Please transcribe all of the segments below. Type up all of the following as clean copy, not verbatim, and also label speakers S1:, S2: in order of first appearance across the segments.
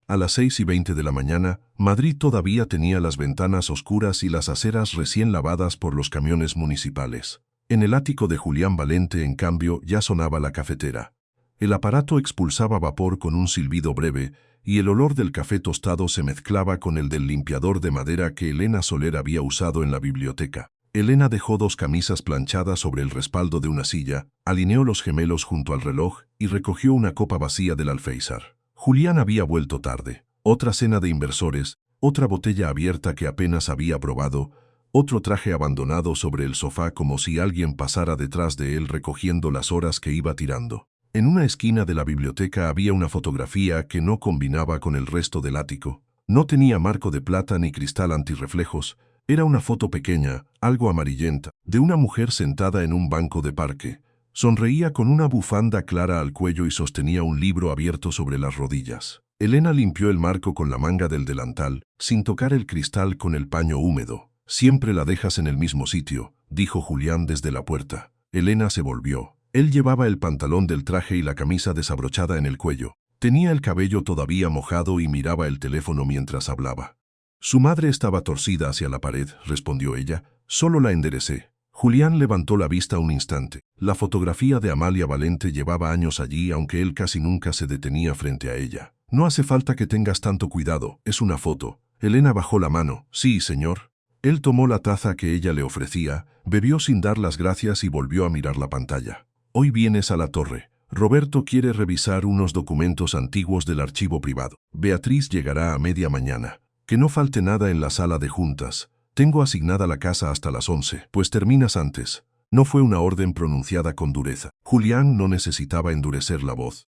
S1: A las 6:20 de la mañana, Madrid todavía tenía las ventanas oscuras y las aceras recién lavadas por los camiones municipales. En el ático de Julián Valente, en cambio, ya sonaba la cafetera. El aparato expulsaba vapor con un silbido breve, y el olor del café tostado se mezclaba con el del limpiador de madera que Elena Soler había usado en la biblioteca. Elena dejó 2 camisas planchadas sobre el respaldo de una silla, alineó los gemelos junto al reloj y recogió una copa vacía del alféizar. Julián había vuelto tarde. Otra cena de inversores, otra botella abierta que apenas había probado, otro traje abandonado sobre el sofá como si alguien pasara detrás de él recogiendo las horas que iba tirando. En una esquina de la biblioteca había una fotografía que no combinaba con el resto del ático. No tenía marco de plata ni cristal antirreflejos. Era una foto pequeña, algo amarillenta, de una mujer sentada en un banco de parque. Sonreía con una bufanda clara al cuello y sostenía un libro abierto sobre las rodillas. Elena limpió el marco con la manga del delantal, sin tocar el cristal con el paño húmedo. «Siempre la dejas en el mismo sitio», dijo Julián desde la puerta. Elena se volvió. Él llevaba el pantalón del traje y la camisa desabrochada en el cuello. Tenía el cabello todavía mojado y miraba el teléfono mientras hablaba. «Su madre estaba torcida hacia la pared», respondió ella. «Solo la enderecé». Julián levantó la vista un instante. La fotografía de Amalia Valente llevaba años allí, aunque él casi nunca se detenía frente a ella. «No hace falta que tengas tanto cuidado, es una foto». Elena bajó la mano. «Sí, señor». Él tomó la taza que ella le ofrecía, bebió sin dar las gracias y volvió a mirar la pantalla. «Hoy vienes a la torre. Roberto quiere revisar unos documentos antiguos del archivo privado. Beatriz llegará a media mañana. Que no falte nada en la sala de juntas. Tengo asignada la casa hasta las 11, pues terminas antes». No fue una orden pronunciada con dureza. Julián no necesitaba endurecer la voz.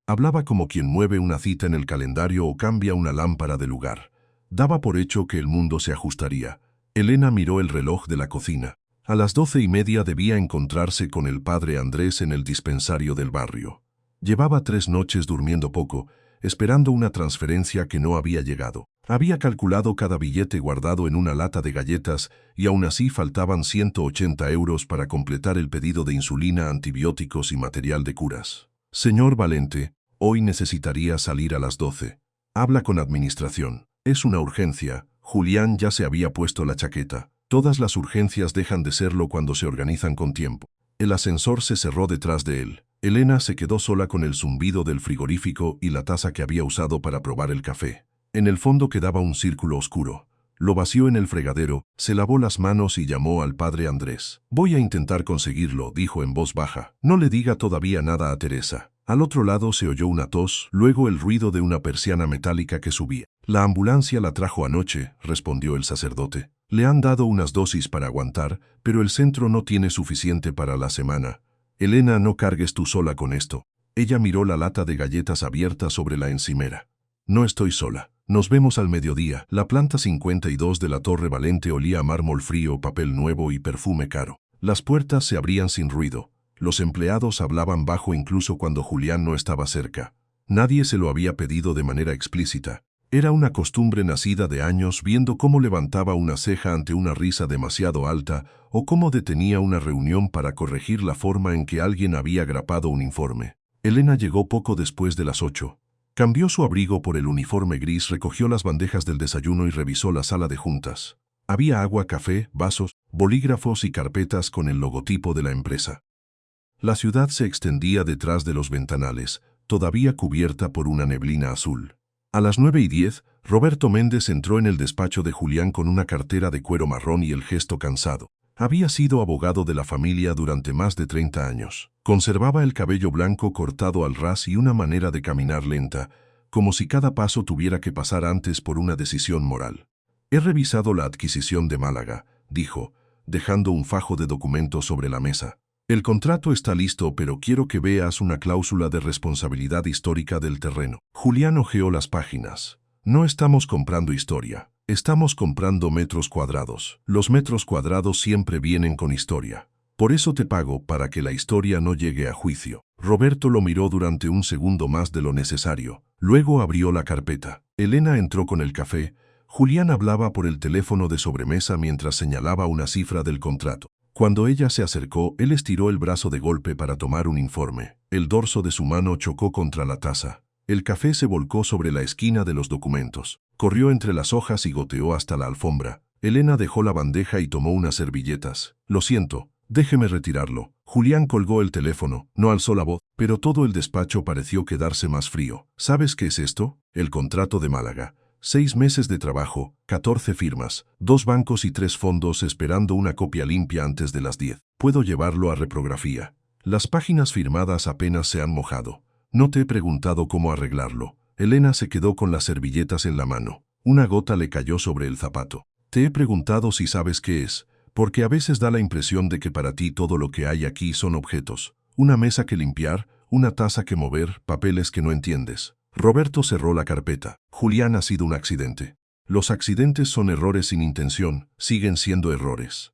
S1: Hablaba como quien mueve una cita en el calendario o cambia una lámpara de lugar. Daba por hecho que el mundo se ajustaría. Elena miró el reloj de la cocina. A las 12:30 debía encontrarse con el padre Andrés en el dispensario del barrio. Llevaba 3 noches durmiendo poco, esperando una transferencia que no había llegado. Había calculado cada billete guardado en una lata de galletas y aún así faltaban 180 euros para completar el pedido de insulina, antibióticos y material de curas. «Señor Valente, hoy necesitaría salir a las 12. Habla con administración. Es una urgencia». Julián ya se había puesto la chaqueta. Todas las urgencias dejan de serlo cuando se organizan con tiempo. El ascensor se cerró detrás de él. Elena se quedó sola con el zumbido del frigorífico y la taza que había usado para probar el café. En el fondo quedaba un círculo oscuro. Lo vació en el fregadero, se lavó las manos y llamó al padre Andrés. «Voy a intentar conseguirlo», dijo en voz baja. «No le diga todavía nada a Teresa». Al otro lado se oyó una tos, luego el ruido de una persiana metálica que subía. «La ambulancia la trajo anoche», respondió el sacerdote. «Le han dado unas dosis para aguantar, pero el centro no tiene suficiente para la semana. Elena, no cargues tú sola con esto». Ella miró la lata de galletas abierta sobre la encimera. «No estoy sola. Nos vemos al mediodía». La planta 52 de la Torre Valente olía a mármol frío, papel nuevo y perfume caro. Las puertas se abrían sin ruido. Los empleados hablaban bajo incluso cuando Julián no estaba cerca. Nadie se lo había pedido de manera explícita. Era una costumbre nacida de años, viendo cómo levantaba una ceja ante una risa demasiado alta o cómo detenía una reunión para corregir la forma en que alguien había grapado un informe. Elena llegó poco después de las 8. Cambió su abrigo por el uniforme gris, recogió las bandejas del desayuno y revisó la sala de juntas. Había agua, café, vasos, bolígrafos y carpetas con el logotipo de la empresa. La ciudad se extendía detrás de los ventanales, todavía cubierta por una neblina azul. A las 9:10, Roberto Méndez entró en el despacho de Julián con una cartera de cuero marrón y el gesto cansado. Había sido abogado de la familia durante más de 30 años. Conservaba el cabello blanco cortado al ras y una manera de caminar lenta, como si cada paso tuviera que pasar antes por una decisión moral. «He revisado la adquisición de Málaga», dijo, dejando un fajo de documentos sobre la mesa. «El contrato está listo, pero quiero que veas una cláusula de responsabilidad histórica del terreno». Julián hojeó las páginas. «No estamos comprando historia. Estamos comprando metros cuadrados. Los metros cuadrados siempre vienen con historia. Por eso te pago, para que la historia no llegue a juicio». Roberto lo miró durante un segundo más de lo necesario. Luego abrió la carpeta. Elena entró con el café. Julián hablaba por el teléfono de sobremesa mientras señalaba una cifra del contrato. Cuando ella se acercó, él estiró el brazo de golpe para tomar un informe. El dorso de su mano chocó contra la taza. El café se volcó sobre la esquina de los documentos. Corrió entre las hojas y goteó hasta la alfombra. Elena dejó la bandeja y tomó unas servilletas. Lo siento, déjeme retirarlo. Julián colgó el teléfono, no alzó la voz, pero todo el despacho pareció quedarse más frío. ¿Sabes qué es esto? El contrato de Málaga. 6 meses de trabajo, 14 firmas, 2 bancos y 3 fondos esperando una copia limpia antes de las 10. Puedo llevarlo a reprografía. Las páginas firmadas apenas se han mojado. No te he preguntado cómo arreglarlo. Elena se quedó con las servilletas en la mano. Una gota le cayó sobre el zapato. Te he preguntado si sabes qué es, porque a veces da la impresión de que para ti todo lo que hay aquí son objetos. Una mesa que limpiar, una taza que mover, papeles que no entiendes. Roberto cerró la carpeta. Julián ha sido un accidente. Los accidentes son errores sin intención, siguen siendo errores.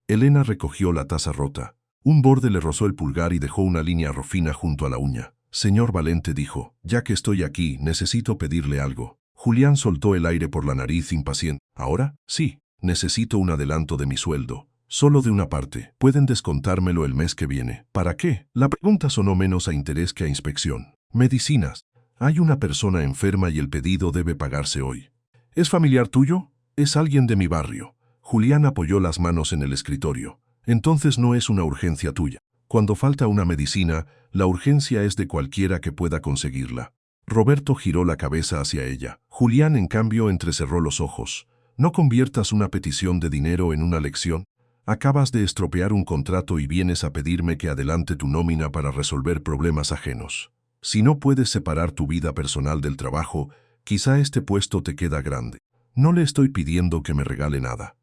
S1: Elena recogió la taza rota. Un borde le rozó el pulgar y dejó una línea rofina junto a la uña. Señor Valente dijo, ya que estoy aquí, necesito pedirle algo. Julián soltó el aire por la nariz impaciente. ¿Ahora? Sí, necesito un adelanto de mi sueldo. Solo de una parte. Pueden descontármelo el mes que viene. ¿Para qué? La pregunta sonó menos a interés que a inspección. Medicinas. Hay una persona enferma y el pedido debe pagarse hoy. ¿Es familiar tuyo? Es alguien de mi barrio. Julián apoyó las manos en el escritorio. Entonces no es una urgencia tuya. Cuando falta una medicina, la urgencia es de cualquiera que pueda conseguirla. Roberto giró la cabeza hacia ella. Julián, en cambio, entrecerró los ojos. No conviertas una petición de dinero en una lección. Acabas de estropear un contrato y vienes a pedirme que adelante tu nómina para resolver problemas ajenos. Si no puedes separar tu vida personal del trabajo, quizá este puesto te queda grande. No le estoy pidiendo que me regale nada.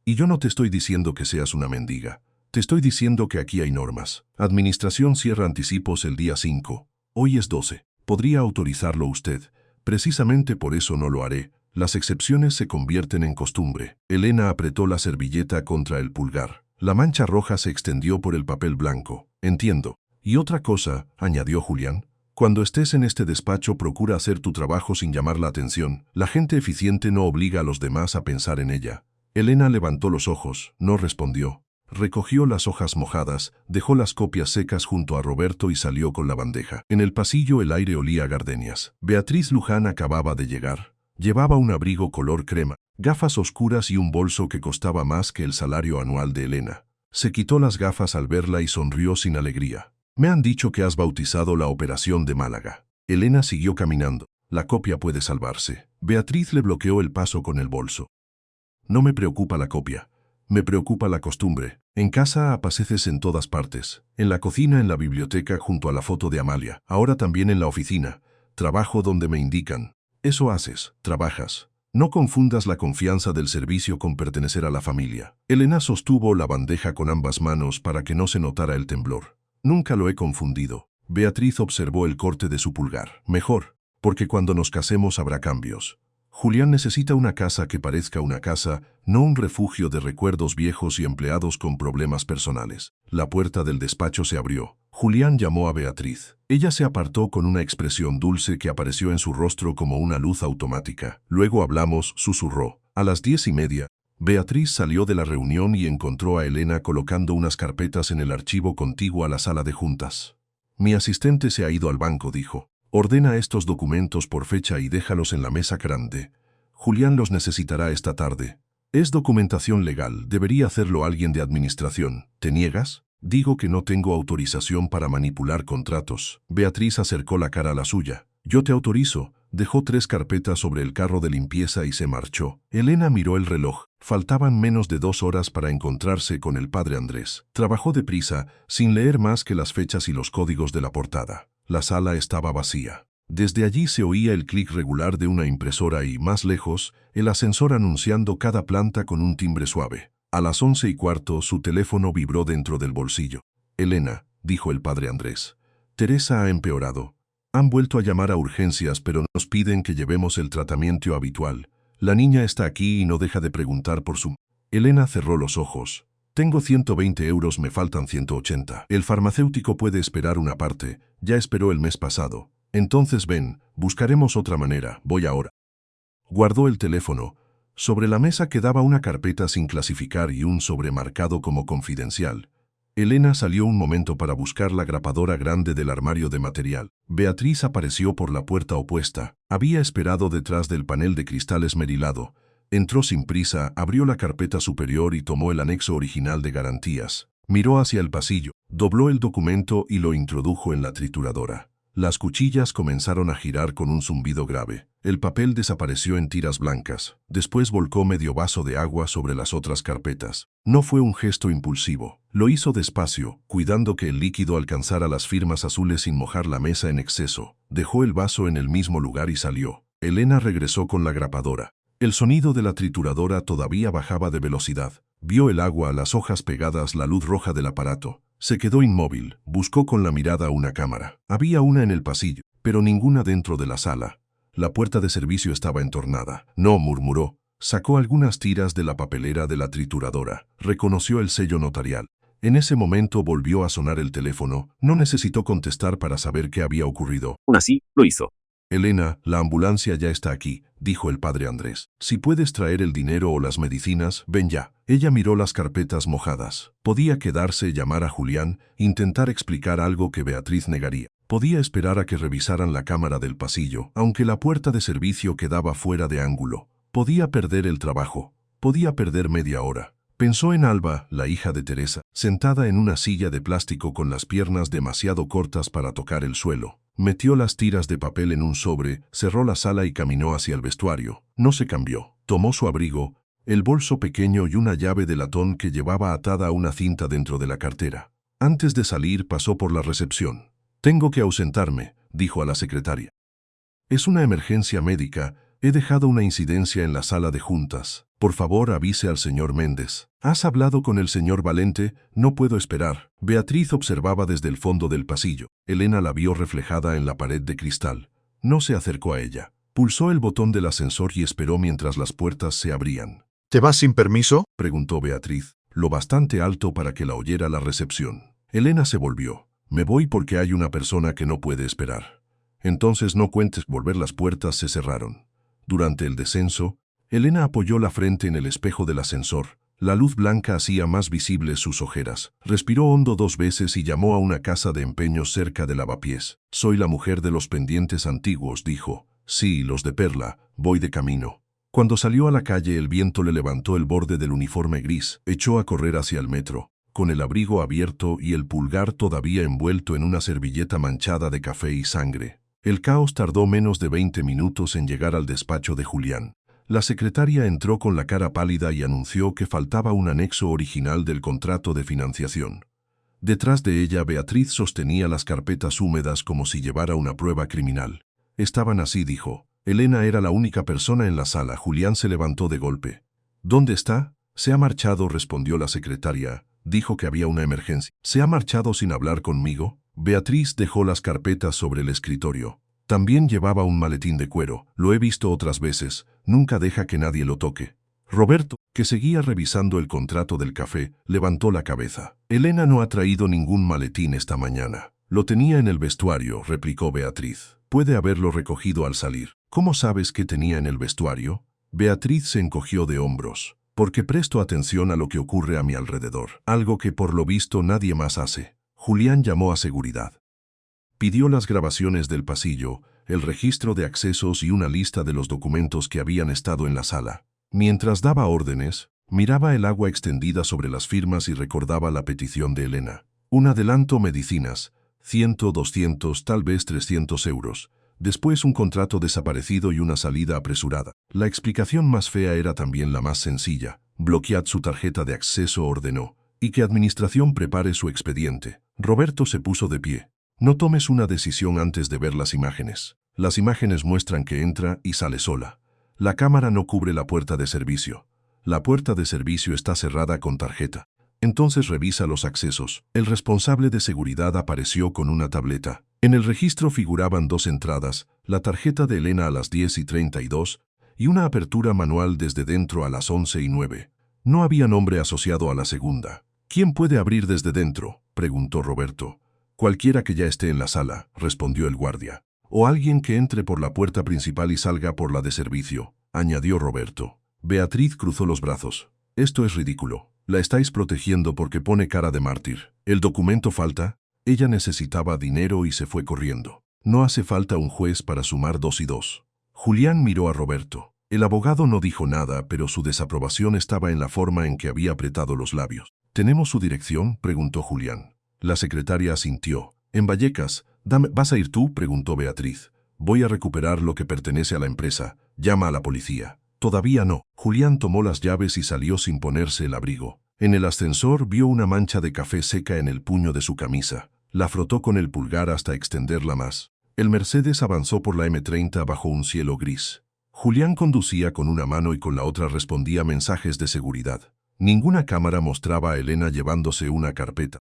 S1: Y yo no te estoy diciendo que seas una mendiga. Te estoy diciendo que aquí hay normas. Administración cierra anticipos el día 5. Hoy es 12. Podría autorizarlo usted. Precisamente por eso no lo haré. Las excepciones se convierten en costumbre. Elena apretó la servilleta contra el pulgar. La mancha roja se extendió por el papel blanco. Entiendo. Y otra cosa, añadió Julián. Cuando estés en este despacho procura hacer tu trabajo sin llamar la atención. La gente eficiente no obliga a los demás a pensar en ella. Elena levantó los ojos, no respondió. Recogió las hojas mojadas, dejó las copias secas junto a Roberto y salió con la bandeja. En el pasillo el aire olía a gardenias. Beatriz Luján acababa de llegar. Llevaba un abrigo color crema, gafas oscuras y un bolso que costaba más que el salario anual de Elena. Se quitó las gafas al verla y sonrió sin alegría. Me han dicho que has bautizado la operación de Málaga. Elena siguió caminando. La copia puede salvarse. Beatriz le bloqueó el paso con el bolso. No me preocupa la copia. Me preocupa la costumbre. En casa apareces en todas partes. En la cocina, en la biblioteca, junto a la foto de Amalia. Ahora también en la oficina. Trabajo donde me indican. Eso haces, trabajas. No confundas la confianza del servicio con pertenecer a la familia. Elena sostuvo la bandeja con ambas manos para que no se notara el temblor. Nunca lo he confundido. Beatriz observó el corte de su pulgar. Mejor, porque cuando nos casemos habrá cambios. Julián necesita una casa que parezca una casa, no un refugio de recuerdos viejos y empleados con problemas personales. La puerta del despacho se abrió. Julián llamó a Beatriz. Ella se apartó con una expresión dulce que apareció en su rostro como una luz automática. Luego hablamos, susurró. A las 10:30, Beatriz salió de la reunión y encontró a Elena colocando unas carpetas en el archivo contiguo a la sala de juntas. Mi asistente se ha ido al banco, dijo. Ordena estos documentos por fecha y déjalos en la mesa grande. Julián los necesitará esta tarde. Es documentación legal, debería hacerlo alguien de administración. ¿Te niegas? Digo que no tengo autorización para manipular contratos. Beatriz acercó la cara a la suya. Yo te autorizo. Dejó 3 carpetas sobre el carro de limpieza y se marchó. Elena miró el reloj. Faltaban menos de 2 horas para encontrarse con el padre Andrés. Trabajó deprisa, sin leer más que las fechas y los códigos de la portada. La sala estaba vacía. Desde allí se oía el clic regular de una impresora y, más lejos, el ascensor anunciando cada planta con un timbre suave. A las 11:15 su teléfono vibró dentro del bolsillo. Elena, dijo el padre Andrés. Teresa ha empeorado. Han vuelto a llamar a urgencias, pero nos piden que llevemos el tratamiento habitual. La niña está aquí y no deja de preguntar por su... Elena cerró los ojos. Tengo 120 euros, me faltan 180. El farmacéutico puede esperar una parte. Ya esperó el mes pasado. Entonces ven, buscaremos otra manera. Voy ahora. Guardó el teléfono. Sobre la mesa quedaba una carpeta sin clasificar y un sobre marcado como confidencial. Elena salió un momento para buscar la grapadora grande del armario de material. Beatriz apareció por la puerta opuesta. Había esperado detrás del panel de cristal esmerilado. Entró sin prisa, abrió la carpeta superior y tomó el anexo original de garantías. Miró hacia el pasillo, dobló el documento y lo introdujo en la trituradora. Las cuchillas comenzaron a girar con un zumbido grave. El papel desapareció en tiras blancas. Después volcó medio vaso de agua sobre las otras carpetas. No fue un gesto impulsivo. Lo hizo despacio, cuidando que el líquido alcanzara las firmas azules sin mojar la mesa en exceso. Dejó el vaso en el mismo lugar y salió. Elena regresó con la grapadora. El sonido de la trituradora todavía bajaba de velocidad. Vio el agua, las hojas pegadas, la luz roja del aparato. Se quedó inmóvil, buscó con la mirada una cámara. Había una en el pasillo, pero ninguna dentro de la sala. La puerta de servicio estaba entornada. No, murmuró. Sacó algunas tiras de la papelera de la trituradora. Reconoció el sello notarial. En ese momento volvió a sonar el teléfono. No necesitó contestar para saber qué había ocurrido.
S2: Aún así, lo hizo.
S1: Elena, la ambulancia ya está aquí, dijo el padre Andrés. Si puedes traer el dinero o las medicinas, ven ya. Ella miró las carpetas mojadas. Podía quedarse, llamar a Julián, intentar explicar algo que Beatriz negaría. Podía esperar a que revisaran la cámara del pasillo, aunque la puerta de servicio quedaba fuera de ángulo. Podía perder el trabajo. Podía perder media hora. Pensó en Alba, la hija de Teresa, sentada en una silla de plástico con las piernas demasiado cortas para tocar el suelo. Metió las tiras de papel en un sobre, cerró la sala y caminó hacia el vestuario. No se cambió. Tomó su abrigo, el bolso pequeño y una llave de latón que llevaba atada a una cinta dentro de la cartera. Antes de salir pasó por la recepción. «Tengo que ausentarme», dijo a la secretaria. «Es una emergencia médica. He dejado una incidencia en la sala de juntas. Por favor, avise al señor Méndez». «¿Has hablado con el señor Valente? No puedo esperar». Beatriz observaba desde el fondo del pasillo. Elena la vio reflejada en la pared de cristal. No se acercó a ella. Pulsó el botón del ascensor y esperó mientras las puertas se abrían.
S3: ¿Te vas sin permiso?,
S1: preguntó Beatriz, lo bastante alto para que la oyera la recepción. Elena se volvió. «Me voy porque hay una persona que no puede esperar». «Entonces no cuentes». Volver las puertas se cerraron. Durante el descenso, Elena apoyó la frente en el espejo del ascensor. La luz blanca hacía más visibles sus ojeras. Respiró hondo 2 veces y llamó a una casa de empeños cerca de Lavapiés. «Soy la mujer de los pendientes antiguos», dijo. «Sí, los de perla. Voy de camino». Cuando salió a la calle, el viento le levantó el borde del uniforme gris. Echó a correr hacia el metro, con el abrigo abierto y el pulgar todavía envuelto en una servilleta manchada de café y sangre. El caos tardó menos de 20 minutos en llegar al despacho de Julián. La secretaria entró con la cara pálida y anunció que faltaba un anexo original del contrato de financiación. Detrás de ella, Beatriz sostenía las carpetas húmedas como si llevara una prueba criminal. «Estaban así», dijo. Elena era la única persona en la sala. Julián se levantó de golpe. «¿Dónde está?» «Se ha marchado», respondió la secretaria. «Dijo que había una emergencia». «¿Se ha marchado sin hablar conmigo?» Beatriz dejó las carpetas sobre el escritorio. También llevaba un maletín de cuero. «Lo he visto otras veces. Nunca deja que nadie lo toque». Roberto, que seguía revisando el contrato del café, levantó la cabeza. «Elena no ha traído ningún maletín esta mañana». «Lo tenía en el vestuario», replicó Beatriz. «Puede haberlo recogido al salir». «¿Cómo sabes qué tenía en el vestuario?» Beatriz se encogió de hombros. «Porque presto atención a lo que ocurre a mi alrededor. Algo que por lo visto nadie más hace». Julián llamó a seguridad. Pidió las grabaciones del pasillo, el registro de accesos y una lista de los documentos que habían estado en la sala. Mientras daba órdenes, miraba el agua extendida sobre las firmas y recordaba la petición de Elena. Un adelanto, medicinas, 100, 200, tal vez 300 euros. Después un contrato desaparecido y una salida apresurada. La explicación más fea era también la más sencilla. «Bloquead su tarjeta de acceso», ordenó, «y que administración prepare su expediente». Roberto se puso de pie. «No tomes una decisión antes de ver las imágenes. Las imágenes muestran que entra y sale sola. La cámara no cubre la puerta de servicio. La puerta de servicio está cerrada con tarjeta. Entonces revisa los accesos». El responsable de seguridad apareció con una tableta. En el registro figuraban 2 entradas, la tarjeta de Elena a las 10:32 y una apertura manual desde dentro a las 11:09. No había nombre asociado a la segunda. «¿Quién puede abrir desde dentro?», preguntó Roberto. «Cualquiera que ya esté en la sala», respondió el guardia. «O alguien que entre por la puerta principal y salga por la de servicio», añadió Roberto. Beatriz cruzó los brazos. «Esto es ridículo. La estáis protegiendo porque pone cara de mártir. ¿El documento falta? Ella necesitaba dinero y se fue corriendo. No hace falta un juez para sumar 2 y 2. Julián miró a Roberto. El abogado no dijo nada, pero su desaprobación estaba en la forma en que había apretado los labios. ¿Tenemos su dirección?, preguntó Julián. La secretaria asintió. En Vallecas. ¿Vas a ir tú?, preguntó Beatriz. Voy a recuperar lo que pertenece a la empresa. Llama a la policía. Todavía no. Julián tomó las llaves y salió sin ponerse el abrigo. En el ascensor vio una mancha de café seca en el puño de su camisa. La frotó con el pulgar hasta extenderla más. El Mercedes avanzó por la M30 bajo un cielo gris. Julián conducía con una mano y con la otra respondía mensajes de seguridad. Ninguna cámara mostraba a Elena llevándose una carpeta.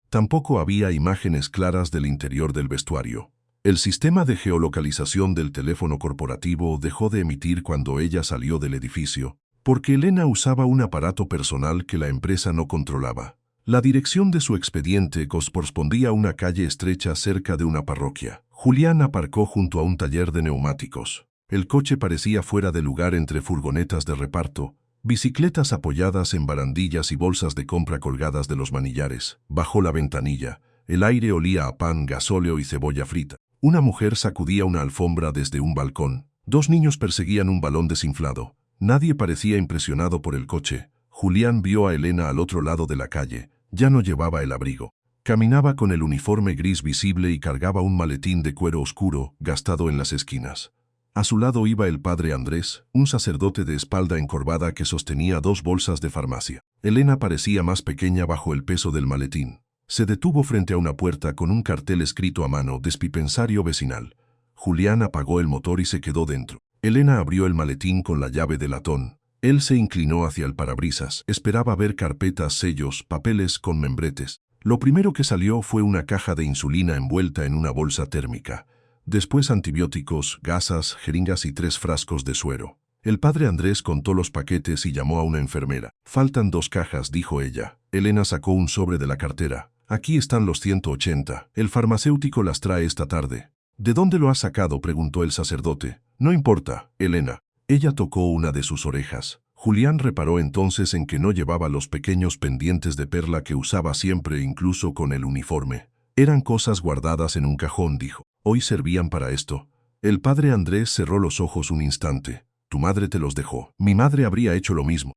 S1: Tampoco había imágenes claras del interior del vestuario. El sistema de geolocalización del teléfono corporativo dejó de emitir cuando ella salió del edificio, porque Elena usaba un aparato personal que la empresa no controlaba. La dirección de su expediente correspondía a una calle estrecha cerca de una parroquia. Julián aparcó junto a un taller de neumáticos. El coche parecía fuera de lugar entre furgonetas de reparto, bicicletas apoyadas en barandillas y bolsas de compra colgadas de los manillares. Bajó la ventanilla. El aire olía a pan, gasóleo y cebolla frita. Una mujer sacudía una alfombra desde un balcón. 2 niños perseguían un balón desinflado. Nadie parecía impresionado por el coche. Julián vio a Elena al otro lado de la calle. Ya no llevaba el abrigo. Caminaba con el uniforme gris visible y cargaba un maletín de cuero oscuro, gastado en las esquinas. A su lado iba el padre Andrés, un sacerdote de espalda encorvada que sostenía 2 bolsas de farmacia. Elena parecía más pequeña bajo el peso del maletín. Se detuvo frente a una puerta con un cartel escrito a mano: dispensario vecinal. Julián apagó el motor y se quedó dentro. Elena abrió el maletín con la llave de latón. Él se inclinó hacia el parabrisas. Esperaba ver carpetas, sellos, papeles con membretes. Lo primero que salió fue una caja de insulina envuelta en una bolsa térmica. Después antibióticos, gasas, jeringas y 3 frascos de suero. El padre Andrés contó los paquetes y llamó a una enfermera. Faltan 2 cajas, dijo ella. Elena sacó un sobre de la cartera. Aquí están los 180. El farmacéutico las trae esta tarde. ¿De dónde lo has sacado?, preguntó el sacerdote. No importa, Elena. Ella tocó una de sus orejas. Julián reparó entonces en que no llevaba los pequeños pendientes de perla que usaba siempre, incluso con el uniforme. Eran cosas guardadas en un cajón, dijo. Hoy servían para esto. El padre Andrés cerró los ojos un instante. Tu madre te los dejó. Mi madre habría hecho lo mismo.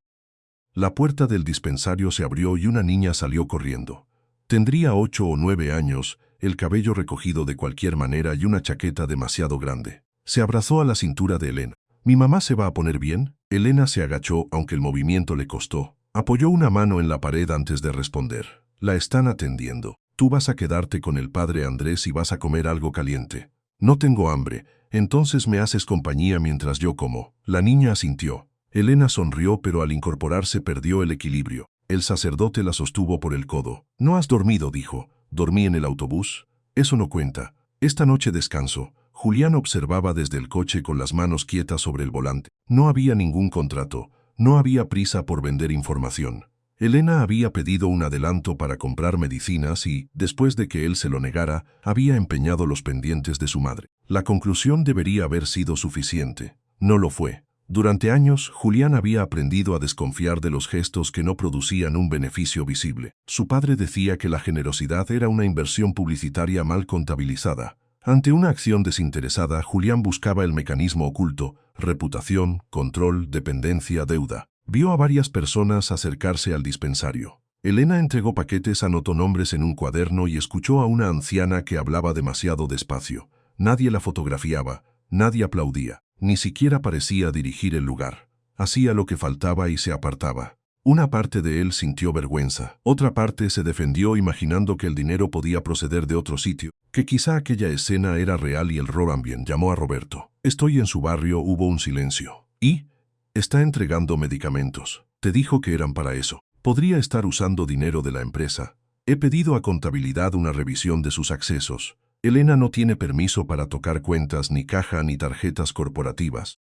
S1: La puerta del dispensario se abrió y una niña salió corriendo. Tendría 8 o 9 años, el cabello recogido de cualquier manera y una chaqueta demasiado grande. Se abrazó a la cintura de Elena. ¿Mi mamá se va a poner bien? Elena se agachó, aunque el movimiento le costó. Apoyó una mano en la pared antes de responder. La están atendiendo. Tú vas a quedarte con el padre Andrés y vas a comer algo caliente. No tengo hambre. Entonces me haces compañía mientras yo como. La niña asintió. Elena sonrió, pero al incorporarse perdió el equilibrio. El sacerdote la sostuvo por el codo. ¿No has dormido?, dijo. ¿Dormí en el autobús? Eso no cuenta. Esta noche descanso. Julián observaba desde el coche con las manos quietas sobre el volante. No había ningún contrato. No había prisa por vender información. Elena había pedido un adelanto para comprar medicinas y, después de que él se lo negara, había empeñado los pendientes de su madre. La conclusión debería haber sido suficiente. No lo fue. Durante años, Julián había aprendido a desconfiar de los gestos que no producían un beneficio visible. Su padre decía que la generosidad era una inversión publicitaria mal contabilizada. Ante una acción desinteresada, Julián buscaba el mecanismo oculto: reputación, control, dependencia, deuda. Vio a varias personas acercarse al dispensario. Elena entregó paquetes, anotó nombres en un cuaderno y escuchó a una anciana que hablaba demasiado despacio. Nadie la fotografiaba, nadie aplaudía, ni siquiera parecía dirigir el lugar. Hacía lo que faltaba y se apartaba. Una parte de él sintió vergüenza. Otra parte se defendió imaginando que el dinero podía proceder de otro sitio, que quizá aquella escena era real y el Rorambian. Llamó a Roberto. Estoy en su barrio. Hubo un silencio. ¿Y? Está entregando medicamentos. Te dijo que eran para eso. Podría estar usando dinero de la empresa. He pedido a contabilidad una revisión de sus accesos. Elena no tiene permiso para tocar cuentas, ni caja, ni tarjetas corporativas.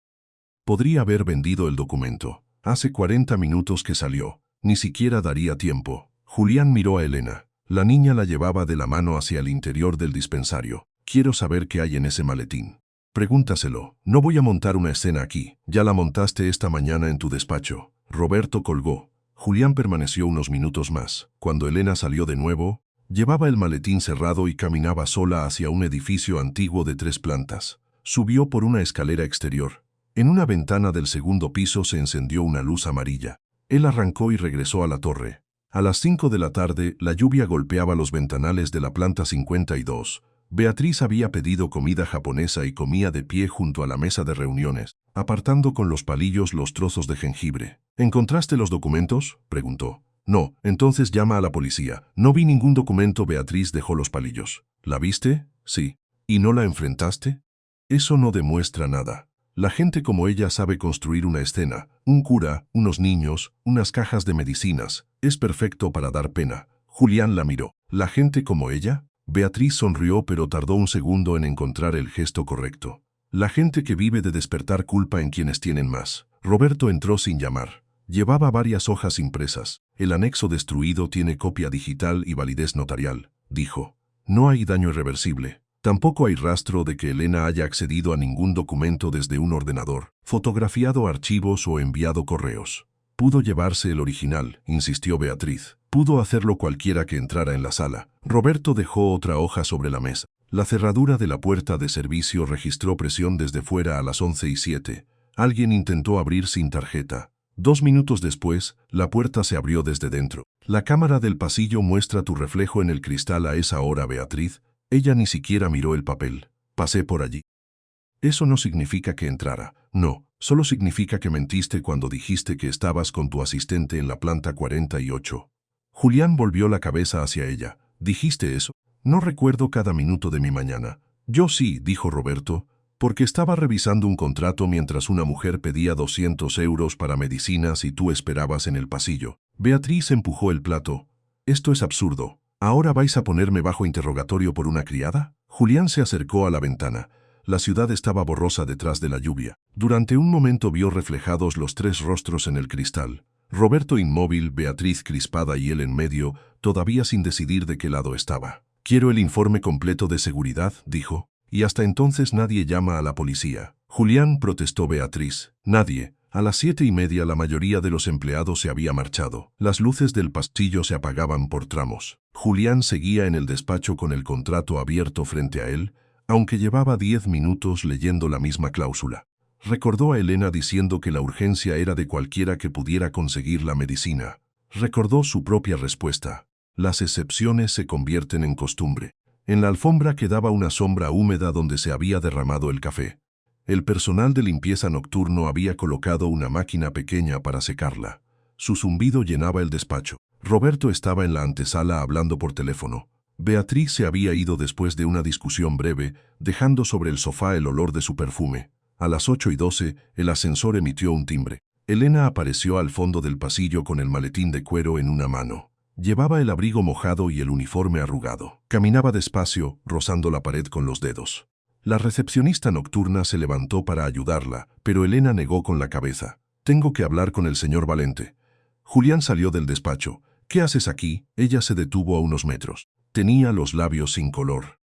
S1: Podría haber vendido el documento. Hace 40 minutos que salió. Ni siquiera daría tiempo. Julián miró a Elena. La niña la llevaba de la mano hacia el interior del dispensario. Quiero saber qué hay en ese maletín. Pregúntaselo. No voy a montar una escena aquí. Ya la montaste esta mañana en tu despacho. Roberto colgó. Julián permaneció unos minutos más. Cuando Elena salió de nuevo, llevaba el maletín cerrado y caminaba sola hacia un edificio antiguo de 3 plantas. Subió por una escalera exterior. En una ventana del segundo piso se encendió una luz amarilla. Él arrancó y regresó a la torre. A las 5 de la tarde, la lluvia golpeaba los ventanales de la planta 52. Beatriz había pedido comida japonesa y comía de pie junto a la mesa de reuniones, apartando con los palillos los trozos de jengibre. ¿Encontraste los documentos?, preguntó. No, entonces llama a la policía. No vi ningún documento. Beatriz dejó los palillos. ¿La viste? Sí. ¿Y no la enfrentaste? Eso no demuestra nada. La gente como ella sabe construir una escena, un cura, unos niños, unas cajas de medicinas. Es perfecto para dar pena. Julián la miró. ¿La gente como ella? Beatriz sonrió, pero tardó un segundo en encontrar el gesto correcto. La gente que vive de despertar culpa en quienes tienen más. Roberto entró sin llamar. Llevaba varias hojas impresas. El anexo destruido tiene copia digital y validez notarial, dijo. No hay daño irreversible. Tampoco hay rastro de que Elena haya accedido a ningún documento desde un ordenador, fotografiado archivos o enviado correos. Pudo llevarse el original, insistió Beatriz. Pudo hacerlo cualquiera que entrara en la sala. Roberto dejó otra hoja sobre la mesa. La cerradura de la puerta de servicio registró presión desde fuera a las 11:07. Alguien intentó abrir sin tarjeta. 2 minutos después, la puerta se abrió desde dentro. La cámara del pasillo muestra tu reflejo en el cristal a esa hora, Beatriz. Ella ni siquiera miró el papel. Pasé por allí. Eso no significa que entrara. No, solo significa que mentiste cuando dijiste que estabas con tu asistente en la planta 48. Julián volvió la cabeza hacia ella. ¿Dijiste eso? No recuerdo cada minuto de mi mañana. Yo sí, dijo Roberto, porque estaba revisando un contrato mientras una mujer pedía 200 euros para medicinas y tú esperabas en el pasillo. Beatriz empujó el plato. Esto es absurdo. ¿Ahora vais a ponerme bajo interrogatorio por una criada? Julián se acercó a la ventana. La ciudad estaba borrosa detrás de la lluvia. Durante un momento vio reflejados los 3 rostros en el cristal. Roberto inmóvil, Beatriz crispada y él en medio, todavía sin decidir de qué lado estaba. Quiero el informe completo de seguridad, dijo. Y hasta entonces nadie llama a la policía. Julián, protestó Beatriz. Nadie. A las 7:30 la mayoría de los empleados se había marchado. Las luces del pasillo se apagaban por tramos. Julián seguía en el despacho con el contrato abierto frente a él, aunque llevaba 10 minutos leyendo la misma cláusula. Recordó a Elena diciendo que la urgencia era de cualquiera que pudiera conseguir la medicina. Recordó su propia respuesta. Las excepciones se convierten en costumbre. En la alfombra quedaba una sombra húmeda donde se había derramado el café. El personal de limpieza nocturno había colocado una máquina pequeña para secarla. Su zumbido llenaba el despacho. Roberto estaba en la antesala hablando por teléfono. Beatriz se había ido después de una discusión breve, dejando sobre el sofá el olor de su perfume. A las 8:12, el ascensor emitió un timbre. Elena apareció al fondo del pasillo con el maletín de cuero en una mano. Llevaba el abrigo mojado y el uniforme arrugado. Caminaba despacio, rozando la pared con los dedos. La recepcionista nocturna se levantó para ayudarla, pero Elena negó con la cabeza. Tengo que hablar con el señor Valente. Julián salió del despacho. ¿Qué haces aquí? Ella se detuvo a unos metros. Tenía los labios sin color.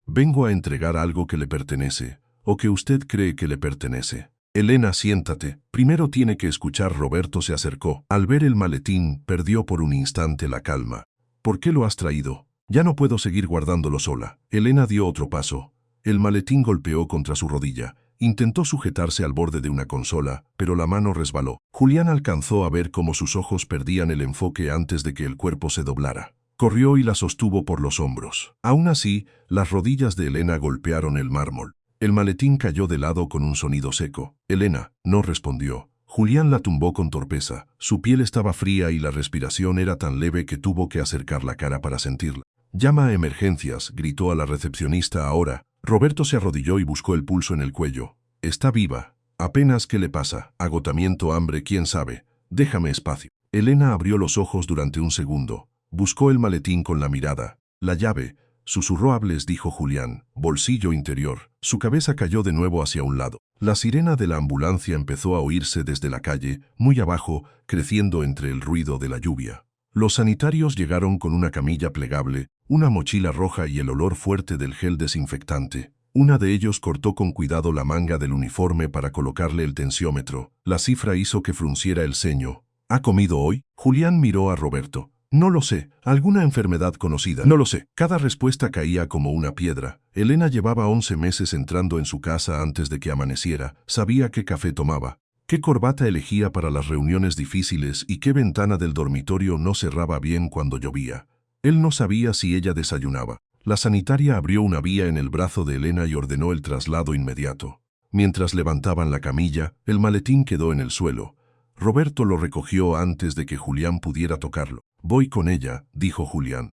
S1: Vengo a entregar algo que le pertenece, o que usted cree que le pertenece. Elena, siéntate. Primero tiene que escuchar. Roberto se acercó. Al ver el maletín, perdió por un instante la calma. ¿Por qué lo has traído? Ya no puedo seguir guardándolo sola. Elena dio otro paso. El maletín golpeó contra su rodilla. Intentó sujetarse al borde de una consola, pero la mano resbaló. Julián alcanzó a ver cómo sus ojos perdían el enfoque antes de que el cuerpo se doblara. Corrió y la sostuvo por los hombros. Aún así, las rodillas de Elena golpearon el mármol. El maletín cayó de lado con un sonido seco. Elena no respondió. Julián la tumbó con torpeza. Su piel estaba fría y la respiración era tan leve que tuvo que acercar la cara para sentirla. Llama a emergencias, gritó a la recepcionista ahora. Roberto se arrodilló y buscó el pulso en el cuello. Está viva. Apenas. ¿Qué le pasa? Agotamiento, hambre, quién sabe. Déjame espacio. Elena abrió los ojos durante un segundo. Buscó el maletín con la mirada. La llave. Susurró. Hables, dijo Julián. Bolsillo interior. Su cabeza cayó de nuevo hacia un lado. La sirena de la ambulancia empezó a oírse desde la calle, muy abajo, creciendo entre el ruido de la lluvia. Los sanitarios llegaron con una camilla plegable, una mochila roja y el olor fuerte del gel desinfectante. Una de ellos cortó con cuidado la manga del uniforme para colocarle el tensiómetro. La cifra hizo que frunciera el ceño. ¿Ha comido hoy? Julián miró a Roberto. No lo sé, alguna enfermedad conocida. No lo sé. Cada respuesta caía como una piedra. Elena llevaba 11 meses entrando en su casa antes de que amaneciera. Sabía qué café tomaba, qué corbata elegía para las reuniones difíciles y qué ventana del dormitorio no cerraba bien cuando llovía. Él no sabía si ella desayunaba. La sanitaria abrió una vía en el brazo de Elena y ordenó el traslado inmediato. Mientras levantaban la camilla, el maletín quedó en el suelo. Roberto lo recogió antes de que Julián pudiera tocarlo. Voy con ella, dijo Julián.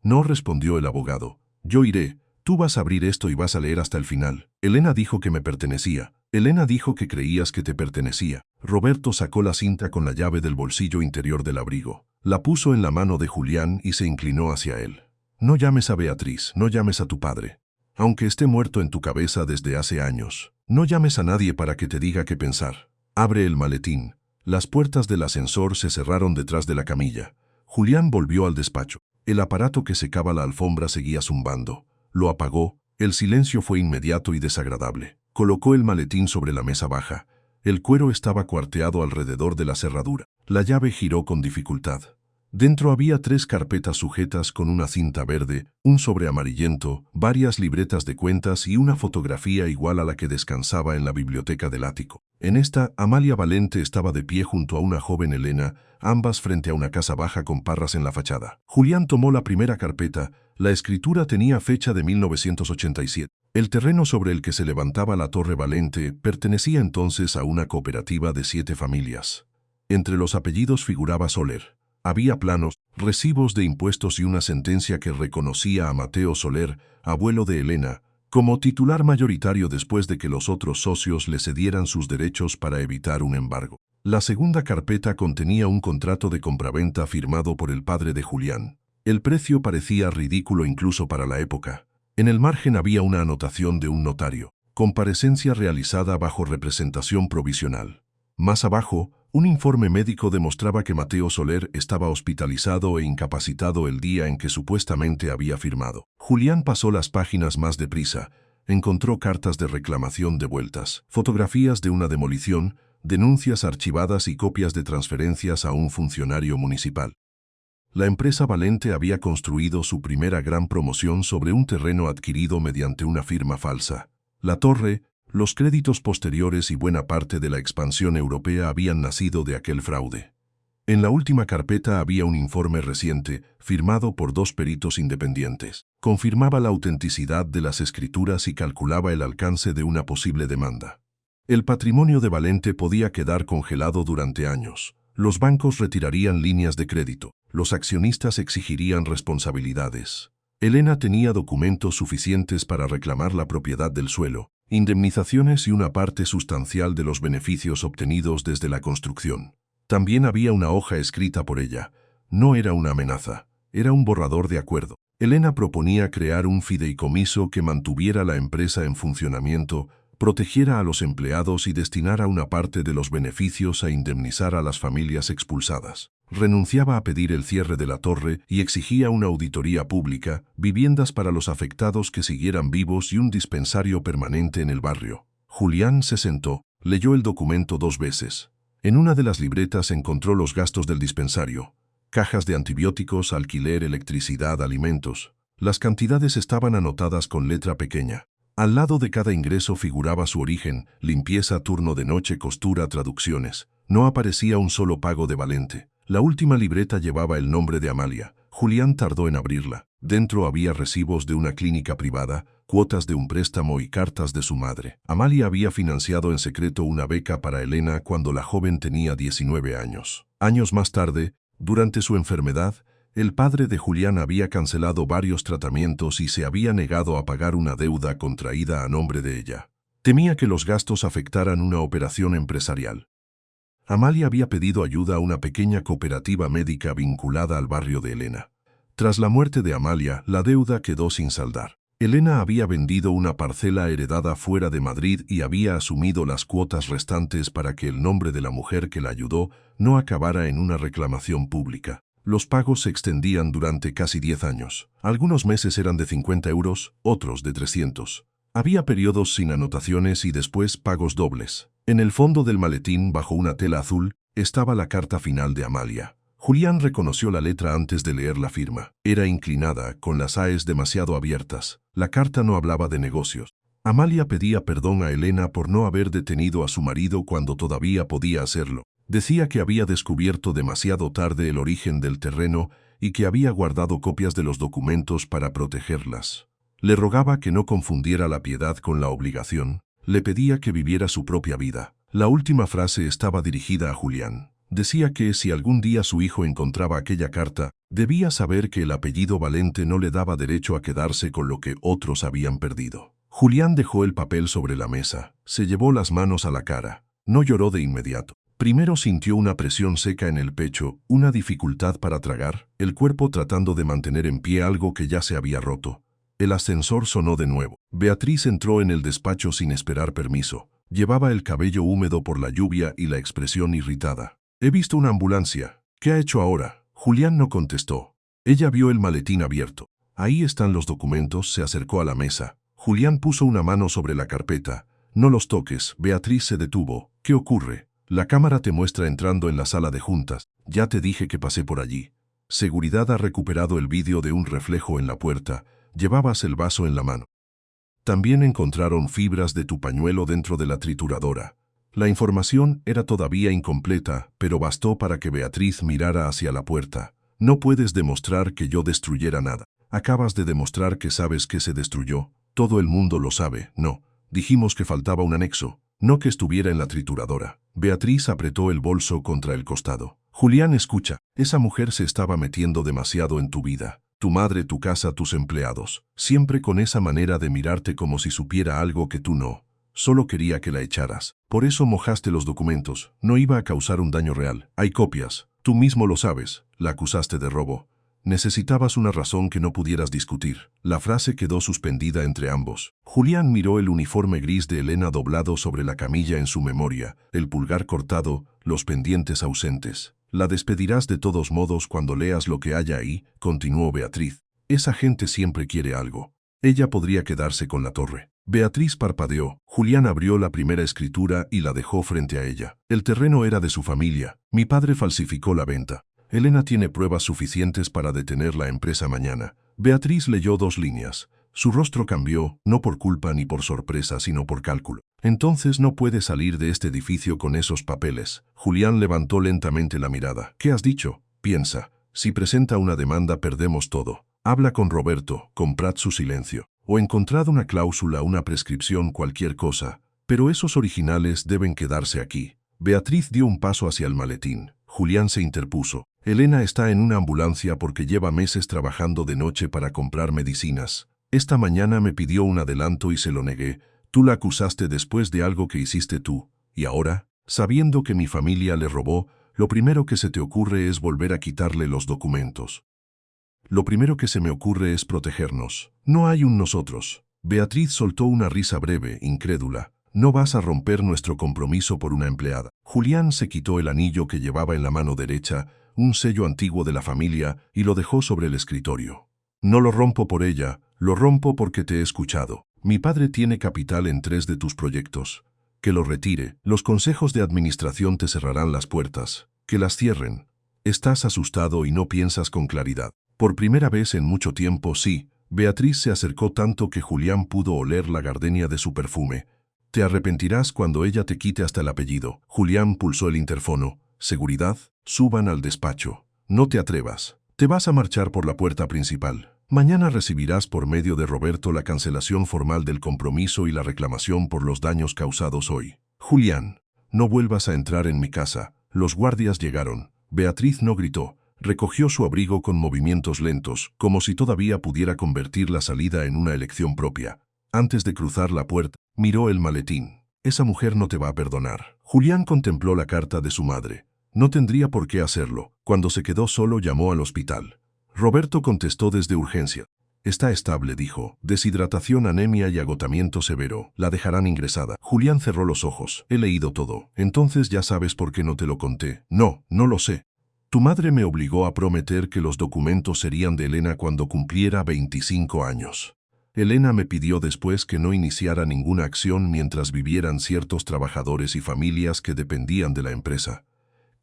S1: No, respondió el abogado. Yo iré. Tú vas a abrir esto y vas a leer hasta el final. Elena dijo que me pertenecía. Elena dijo que creías que te pertenecía. Roberto sacó la cinta con la llave del bolsillo interior del abrigo. La puso en la mano de Julián y se inclinó hacia él. No llames a Beatriz, no llames a tu padre. Aunque esté muerto en tu cabeza desde hace años, no llames a nadie para que te diga qué pensar. Abre el maletín. Las puertas del ascensor se cerraron detrás de la camilla. Julián volvió al despacho. El aparato que secaba la alfombra seguía zumbando. Lo apagó. El silencio fue inmediato y desagradable. Colocó el maletín sobre la mesa baja. El cuero estaba cuarteado alrededor de la cerradura. La llave giró con dificultad. Dentro había 3 carpetas sujetas con una cinta verde, un sobre amarillento, varias libretas de cuentas y una fotografía igual a la que descansaba en la biblioteca del ático. En esta, Amalia Valente estaba de pie junto a una joven Elena, ambas frente a una casa baja con parras en la fachada. Julián tomó la primera carpeta. La escritura tenía fecha de 1987. El terreno sobre el que se levantaba la Torre Valente pertenecía entonces a una cooperativa de 7 familias. Entre los apellidos figuraba Soler. Había planos, recibos de impuestos y una sentencia que reconocía a Mateo Soler, abuelo de Elena, como titular mayoritario después de que los otros socios le cedieran sus derechos para evitar un embargo. La segunda carpeta contenía un contrato de compraventa firmado por el padre de Julián. El precio parecía ridículo incluso para la época. En el margen había una anotación de un notario. Comparecencia realizada bajo representación provisional. Más abajo, un informe médico demostraba que Mateo Soler estaba hospitalizado e incapacitado el día en que supuestamente había firmado. Julián pasó las páginas más deprisa. Encontró cartas de reclamación devueltas, fotografías de una demolición, denuncias archivadas y copias de transferencias a un funcionario municipal. La empresa Valente había construido su primera gran promoción sobre un terreno adquirido mediante una firma falsa. La torre, los créditos posteriores y buena parte de la expansión europea habían nacido de aquel fraude. En la última carpeta había un informe reciente, firmado por 2 peritos independientes. Confirmaba la autenticidad de las escrituras y calculaba el alcance de una posible demanda. El patrimonio de Valente podía quedar congelado durante años. Los bancos retirarían líneas de crédito. Los accionistas exigirían responsabilidades. Elena tenía documentos suficientes para reclamar la propiedad del suelo, indemnizaciones y una parte sustancial de los beneficios obtenidos desde la construcción. También había una hoja escrita por ella. No era una amenaza, era un borrador de acuerdo. Elena proponía crear un fideicomiso que mantuviera la empresa en funcionamiento, protegiera a los empleados y destinara una parte de los beneficios a indemnizar a las familias expulsadas. Renunciaba a pedir el cierre de la torre y exigía una auditoría pública, viviendas para los afectados que siguieran vivos y un dispensario permanente en el barrio. Julián se sentó, leyó el documento 2 veces. En una de las libretas encontró los gastos del dispensario: cajas de antibióticos, alquiler, electricidad, alimentos. Las cantidades estaban anotadas con letra pequeña. Al lado de cada ingreso figuraba su origen: limpieza, turno de noche, costura, traducciones. No aparecía un solo pago de Valente. La última libreta llevaba el nombre de Amalia. Julián tardó en abrirla. Dentro había recibos de una clínica privada, cuotas de un préstamo y cartas de su madre. Amalia había financiado en secreto una beca para Elena cuando la joven tenía 19 años. Años más tarde, durante su enfermedad, el padre de Julián había cancelado varios tratamientos y se había negado a pagar una deuda contraída a nombre de ella. Temía que los gastos afectaran una operación empresarial. Amalia había pedido ayuda a una pequeña cooperativa médica vinculada al barrio de Elena. Tras la muerte de Amalia, la deuda quedó sin saldar. Elena había vendido una parcela heredada fuera de Madrid y había asumido las cuotas restantes para que el nombre de la mujer que la ayudó no acabara en una reclamación pública. Los pagos se extendían durante casi 10 años. Algunos meses eran de 50 euros, otros de 300. Había periodos sin anotaciones y después pagos dobles. En el fondo del maletín, bajo una tela azul, estaba la carta final de Amalia. Julián reconoció la letra antes de leer la firma. Era inclinada, con las aes demasiado abiertas. La carta no hablaba de negocios. Amalia pedía perdón a Elena por no haber detenido a su marido cuando todavía podía hacerlo. Decía que había descubierto demasiado tarde el origen del terreno y que había guardado copias de los documentos para protegerlas. Le rogaba que no confundiera la piedad con la obligación. Le pedía que viviera su propia vida. La última frase estaba dirigida a Julián. Decía que si algún día su hijo encontraba aquella carta, debía saber que el apellido Valente no le daba derecho a quedarse con lo que otros habían perdido. Julián dejó el papel sobre la mesa, se llevó las manos a la cara. No lloró de inmediato. Primero sintió una presión seca en el pecho, una dificultad para tragar, el cuerpo tratando de mantener en pie algo que ya se había roto. El ascensor sonó de nuevo. Beatriz entró en el despacho sin esperar permiso. Llevaba el cabello húmedo por la lluvia y la expresión irritada. «He visto una ambulancia. ¿Qué ha hecho ahora?» Julián no contestó. Ella vio el maletín abierto. «Ahí están los documentos», se acercó a la mesa. Julián puso una mano sobre la carpeta. «No los toques». Beatriz se detuvo. «¿Qué ocurre?» «La cámara te muestra entrando en la sala de juntas. Ya te dije que pasé por allí». Seguridad ha recuperado el vídeo de un reflejo en la puerta. Llevabas el vaso en la mano. También encontraron fibras de tu pañuelo dentro de la trituradora. La información era todavía incompleta, pero bastó para que Beatriz mirara hacia la puerta. «No puedes demostrar que yo destruyera nada. Acabas de demostrar que sabes que se destruyó. Todo el mundo lo sabe. No. Dijimos que faltaba un anexo, no que estuviera en la trituradora». Beatriz apretó el bolso contra el costado. «Julián, escucha. Esa mujer se estaba metiendo demasiado en tu vida. Tu madre, tu casa, tus empleados. Siempre con esa manera de mirarte como si supiera algo que tú no. Solo quería que la echaras. Por eso mojaste los documentos. No iba a causar un daño real. Hay copias. Tú mismo lo sabes. La acusaste de robo. Necesitabas una razón que no pudieras discutir». La frase quedó suspendida entre ambos. Julián miró el uniforme gris de Elena doblado sobre la camilla en su memoria, el pulgar cortado, los pendientes ausentes. «La despedirás de todos modos cuando leas lo que haya ahí», continuó Beatriz. «Esa gente siempre quiere algo. Ella podría quedarse con la torre». Beatriz parpadeó. Julián abrió la primera escritura y la dejó frente a ella. «El terreno era de su familia. Mi padre falsificó la venta. Elena tiene pruebas suficientes para detener la empresa mañana». Beatriz leyó 2 líneas. Su rostro cambió, no por culpa ni por sorpresa, sino por cálculo. «Entonces no puede salir de este edificio con esos papeles». Julián levantó lentamente la mirada. «¿Qué has dicho?» «Piensa. Si presenta una demanda perdemos todo. Habla con Roberto, comprad su silencio. O encontrad una cláusula, una prescripción, cualquier cosa. Pero esos originales deben quedarse aquí». Beatriz dio un paso hacia el maletín. Julián se interpuso. «Elena está en una ambulancia porque lleva meses trabajando de noche para comprar medicinas. Esta mañana me pidió un adelanto y se lo negué. Tú la acusaste después de algo que hiciste tú. Y ahora, sabiendo que mi familia le robó, lo primero que se te ocurre es volver a quitarle los documentos». «Lo primero que se me ocurre es protegernos. No hay un nosotros». Beatriz soltó una risa breve, incrédula. «No vas a romper nuestro compromiso por una empleada». Julián se quitó el anillo que llevaba en la mano derecha, un sello antiguo de la familia, y lo dejó sobre el escritorio. «No lo rompo por ella, lo rompo porque te he escuchado. Mi padre tiene capital en 3 de tus proyectos. Que lo retire. Los consejos de administración te cerrarán las puertas. Que las cierren. Estás asustado y no piensas con claridad». Por primera vez en mucho tiempo, sí. Beatriz se acercó tanto que Julián pudo oler la gardenia de su perfume. «Te arrepentirás cuando ella te quite hasta el apellido». Julián pulsó el interfono. «Seguridad, suban al despacho. No te atrevas. Te vas a marchar por la puerta principal. Mañana recibirás por medio de Roberto la cancelación formal del compromiso y la reclamación por los daños causados hoy. Julián, no vuelvas a entrar en mi casa». Los guardias llegaron. Beatriz no gritó. Recogió su abrigo con movimientos lentos, como si todavía pudiera convertir la salida en una elección propia. Antes de cruzar la puerta, miró el maletín. «Esa mujer no te va a perdonar». Julián contempló la carta de su madre. No tendría por qué hacerlo. Cuando se quedó solo, llamó al hospital. Roberto contestó desde urgencia. «Está estable», dijo. «Deshidratación, anemia y agotamiento severo. La dejarán ingresada». Julián cerró los ojos. «He leído todo. Entonces ya sabes por qué no te lo conté». «No, no lo sé. Tu madre me obligó a prometer que los documentos serían de Elena cuando cumpliera 25 años. Elena me pidió después que no iniciara ninguna acción mientras vivieran ciertos trabajadores y familias que dependían de la empresa.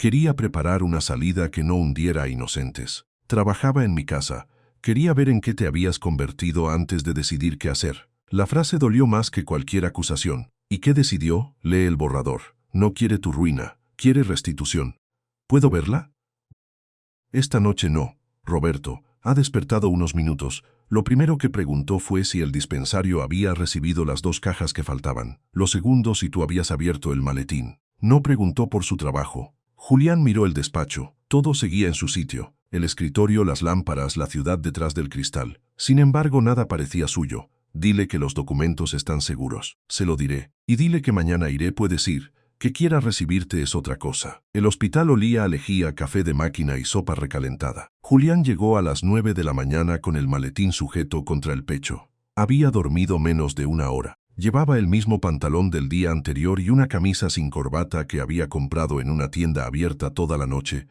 S1: Quería preparar una salida que no hundiera a inocentes. Trabajaba en mi casa. Quería ver en qué te habías convertido antes de decidir qué hacer. La frase dolió más que cualquier acusación. ¿Y qué decidió? Lee el borrador. No quiere tu ruina, quiere restitución. ¿Puedo verla? Esta noche no. Roberto ha despertado unos minutos. Lo primero que preguntó fue si el dispensario había recibido las 2 cajas que faltaban. Lo segundo, si tú habías abierto el maletín. No preguntó por su trabajo. Julián miró el despacho. Todo seguía en su sitio. El escritorio, las lámparas, la ciudad detrás del cristal. Sin embargo, nada parecía suyo. Dile que los documentos están seguros. Se lo diré. Y dile que mañana iré, puedes ir. Que quiera recibirte es otra cosa. El hospital olía a lejía, café de máquina y sopa recalentada. Julián llegó a las 9 de la mañana con el maletín sujeto contra el pecho. Había dormido menos de 1 hora. Llevaba el mismo pantalón del día anterior y una camisa sin corbata que había comprado en una tienda abierta toda la noche,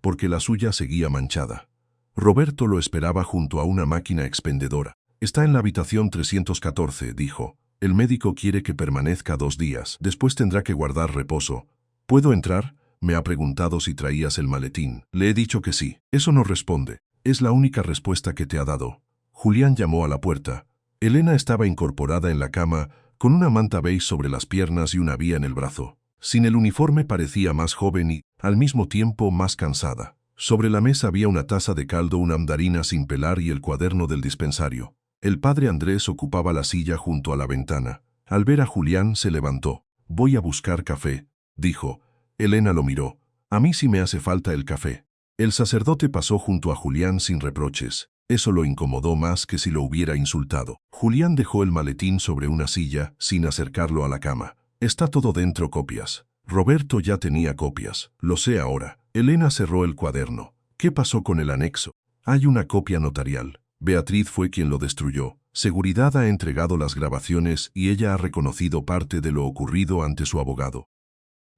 S1: porque la suya seguía manchada. Roberto lo esperaba junto a una máquina expendedora. Está en la habitación 314, dijo. El médico quiere que permanezca 2 días. Después tendrá que guardar reposo. ¿Puedo entrar? Me ha preguntado si traías el maletín. Le he dicho que sí. Eso no responde. Es la única respuesta que te ha dado. Julián llamó a la puerta. Elena estaba incorporada en la cama, con una manta beige sobre las piernas y una vía en el brazo. Sin el uniforme parecía más joven y, al mismo tiempo, más cansada. Sobre la mesa había una taza de caldo, una mandarina sin pelar y el cuaderno del dispensario. El padre Andrés ocupaba la silla junto a la ventana. Al ver a Julián se levantó. «Voy a buscar café», dijo. Elena lo miró. «A mí sí me hace falta el café». El sacerdote pasó junto a Julián sin reproches. Eso lo incomodó más que si lo hubiera insultado. Julián dejó el maletín sobre una silla, sin acercarlo a la cama. «Está todo dentro, copias». Roberto ya tenía copias. «Lo sé ahora». Elena cerró el cuaderno. «¿Qué pasó con el anexo?» «Hay una copia notarial. Beatriz fue quien lo destruyó. Seguridad ha entregado las grabaciones y ella ha reconocido parte de lo ocurrido ante su abogado».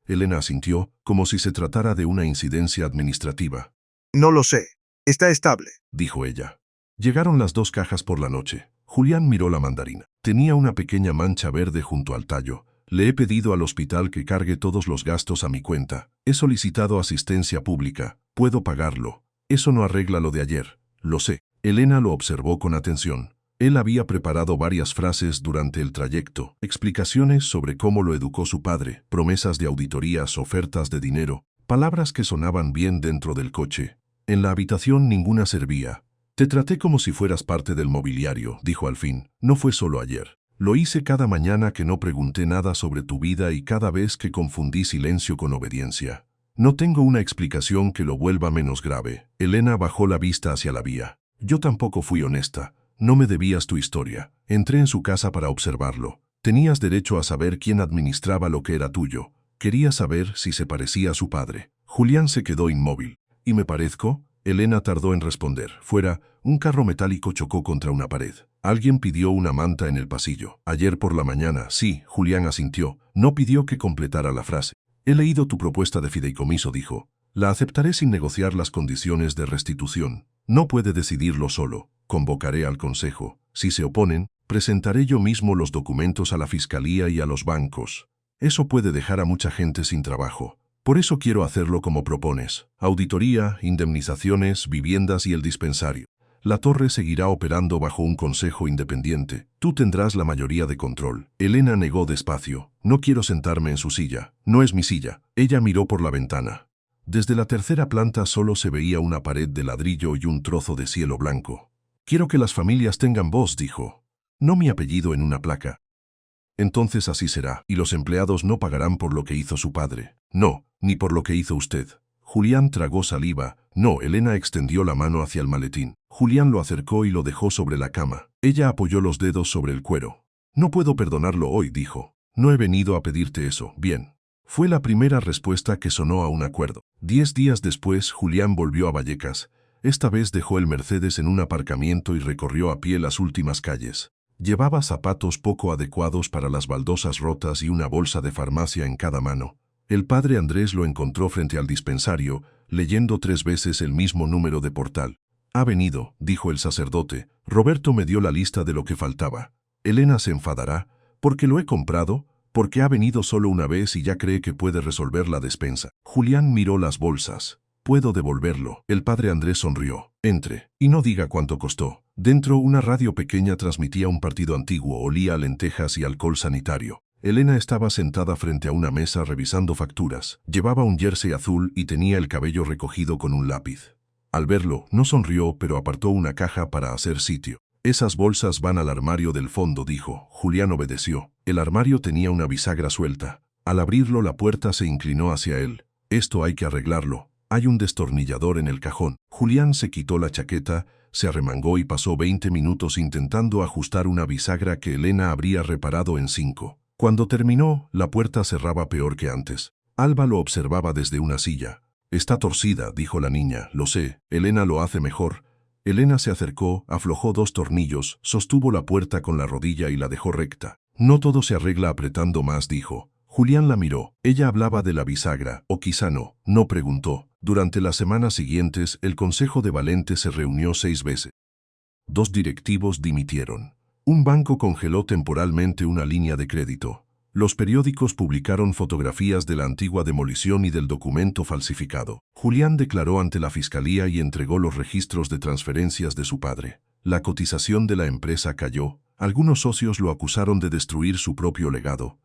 S1: Elena asintió, como si se tratara de una incidencia administrativa.
S2: No lo sé. Está estable,
S1: dijo ella. Llegaron las 2 cajas por la noche. Julián miró la mandarina. Tenía una pequeña mancha verde junto al tallo. «Le he pedido al hospital que cargue todos los gastos a mi cuenta. He solicitado asistencia pública. Puedo pagarlo. Eso no arregla lo de ayer. Lo sé». Elena lo observó con atención. Él había preparado varias frases durante el trayecto, explicaciones sobre cómo lo educó su padre, promesas de auditorías, ofertas de dinero, palabras que sonaban bien dentro del coche. En la habitación ninguna servía. «Te traté como si fueras parte del mobiliario», dijo al fin. «No fue solo ayer. Lo hice cada mañana que no pregunté nada sobre tu vida y cada vez que confundí silencio con obediencia. No tengo una explicación que lo vuelva menos grave». Elena bajó la vista hacia la vía. «Yo tampoco fui honesta. No me debías tu historia. Entré en su casa para observarlo. Tenías derecho a saber quién administraba lo que era tuyo. Quería saber si se parecía a su padre». Julián se quedó inmóvil. «¿Y me parezco?» Elena tardó en responder. Fuera, un carro metálico chocó contra una pared. Alguien pidió una manta en el pasillo. «Ayer por la mañana». «Sí», Julián asintió. No pidió que completara la frase. «He leído tu propuesta de fideicomiso», dijo. «La aceptaré sin negociar las condiciones de restitución. No puede decidirlo solo. Convocaré al consejo. Si se oponen, presentaré yo mismo los documentos a la fiscalía y a los bancos. Eso puede dejar a mucha gente sin trabajo. Por eso quiero hacerlo como propones. Auditoría, indemnizaciones, viviendas y el dispensario. La torre seguirá operando bajo un consejo independiente. Tú tendrás la mayoría de control». Elena negó despacio. «No quiero sentarme en su silla. No es mi silla». Ella miró por la ventana. Desde la 3ª planta solo se veía una pared de ladrillo y un trozo de cielo blanco. «Quiero que las familias tengan voz», dijo. «No mi apellido en una placa». «Entonces así será, y los empleados no pagarán por lo que hizo su padre». «No, ni por lo que hizo usted». Julián tragó saliva. «No». Elena extendió la mano hacia el maletín. Julián lo acercó y lo dejó sobre la cama. Ella apoyó los dedos sobre el cuero. «No puedo perdonarlo hoy», dijo. «No he venido a pedirte eso». «Bien». Fue la primera respuesta que sonó a un acuerdo. 10 días después, Julián volvió a Vallecas. Esta vez dejó el Mercedes en un aparcamiento y recorrió a pie las últimas calles. Llevaba zapatos poco adecuados para las baldosas rotas y una bolsa de farmacia en cada mano. El padre Andrés lo encontró frente al dispensario, leyendo 3 veces el mismo número de portal. «Ha venido», dijo el sacerdote. «Roberto me dio la lista de lo que faltaba. Elena se enfadará, porque lo he comprado, Porque ha venido solo una vez y ya cree que puede resolver la despensa. Julián miró las bolsas. Puedo devolverlo. El padre Andrés sonrió. Entre. Y no diga cuánto costó. Dentro, una radio pequeña transmitía un partido antiguo, olía a lentejas y alcohol sanitario. Elena estaba sentada frente a una mesa revisando facturas. Llevaba un jersey azul y tenía el cabello recogido con un lápiz. Al verlo, no sonrió, pero apartó una caja para hacer sitio. Esas bolsas van al armario del fondo, dijo. Julián obedeció. El armario tenía una bisagra suelta. Al abrirlo, la puerta se inclinó hacia él. Esto hay que arreglarlo. Hay un destornillador en el cajón. Julián se quitó la chaqueta, se arremangó y pasó 20 minutos intentando ajustar una bisagra que Elena habría reparado en 5. Cuando terminó, la puerta cerraba peor que antes. Alba lo observaba desde una silla. Está torcida, dijo la niña. Lo sé, Elena lo hace mejor. Elena se acercó, aflojó 2 tornillos, sostuvo la puerta con la rodilla y la dejó recta. No todo se arregla apretando más, dijo. Julián la miró. Ella hablaba de la bisagra, o quizá no preguntó. Durante las semanas siguientes, el Consejo de Valente se reunió 6 veces. 2 directivos dimitieron. Un banco congeló temporalmente una línea de crédito. Los periódicos publicaron fotografías de la antigua demolición y del documento falsificado. Julián declaró ante la fiscalía y entregó los registros de transferencias de su padre. La cotización de la empresa cayó. Algunos socios lo acusaron de destruir su propio legado.